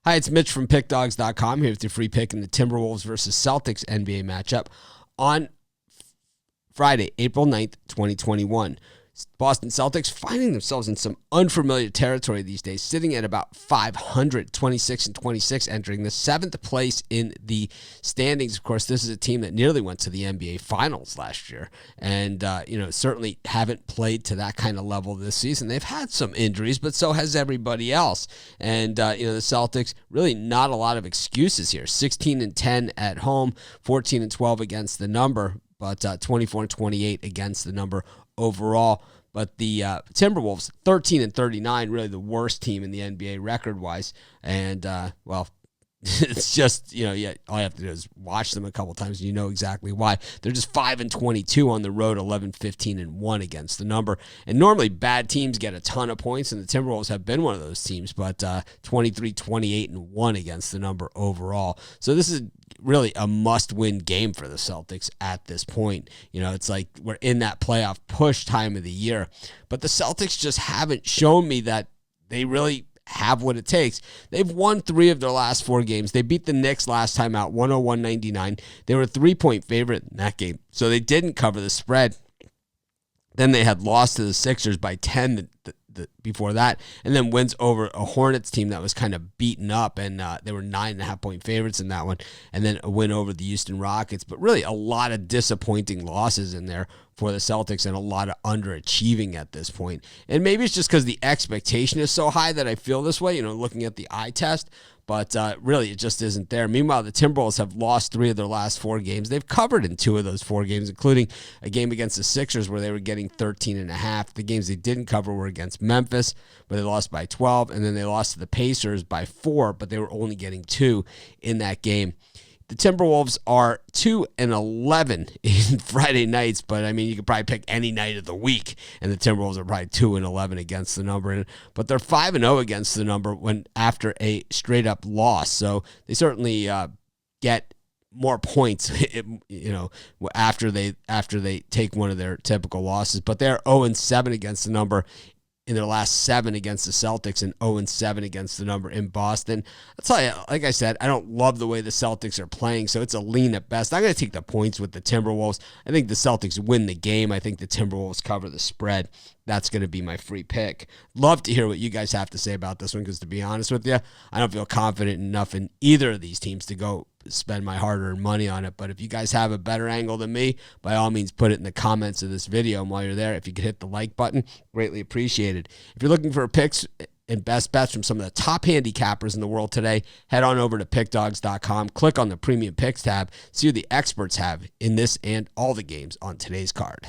Hi, it's Mitch from pickdawgz.com here with your free pick in the Timberwolves versus Celtics NBA matchup on Friday, April 9th, 2021. Boston Celtics finding themselves in some unfamiliar territory these days, sitting at about 500, 26-26, entering the 7th place in the standings. Of course, this is a team that nearly went to the NBA Finals last year, and certainly haven't played to that kind of level this season. They've had some injuries, but so has everybody else. And the Celtics, really not a lot of excuses here. 16-10 at home, 14-12 against the number, but 24-28 against the number overall. But the Timberwolves, 13-39, really the worst team in the NBA record-wise. And, it's just, all you have to do is watch them a couple times and you know exactly why. They're just 5-22 on the road, 11-15-1 against the number. And normally bad teams get a ton of points, and the Timberwolves have been one of those teams, but 23-28-1 against the number overall. So this is really a must-win game for the Celtics at this point. It's like we're in that playoff push time of the year. But the Celtics just haven't shown me that they really have what it takes. They've won 3 of their last 4 games. They beat the Knicks last time out, 101-99. They were a 3-point favorite in that game, so they didn't cover the spread. Then they had lost to the Sixers by 10 before that, and then wins over a Hornets team that was kind of beaten up, and they were 9.5-point favorites in that one, and then a win over the Houston Rockets. But really a lot of disappointing losses in there for the Celtics and a lot of underachieving at this point. And maybe it's just because the expectation is so high that I feel this way, looking at the eye test. But really, it just isn't there. Meanwhile, the Timberwolves have lost 3 of their last 4 games. They've covered in 2 of those 4 games, including a game against the Sixers where they were getting 13.5. The games they didn't cover were against Memphis, where they lost by 12, and then they lost to the Pacers by 4, but they were only getting 2 in that game. The Timberwolves are 2-11 in Friday nights, but you could probably pick any night of the week, and the Timberwolves are probably 2-11 against the number. But they're 5-0 against the number when after a straight up loss. So they certainly get more points, after they take one of their typical losses. But they're 0-7 against the number in their last 7 against the Celtics and 0-7 against the number in Boston. I'll tell you, like I said, I don't love the way the Celtics are playing, so it's a lean at best. I'm going to take the points with the Timberwolves. I think the Celtics win the game. I think the Timberwolves cover the spread. That's going to be my free pick. Love to hear what you guys have to say about this one, because to be honest with you, I don't feel confident enough in either of these teams to go spend my hard-earned money on it. But if you guys have a better angle than me, by all means put it in the comments of this video. And while you're there, if you could hit the like button, greatly appreciated. If you're looking for picks and best bets from some of the top handicappers in the world today, head on over to pickdawgz.com, click on the premium picks tab, see what the experts have in this and all the games on today's card.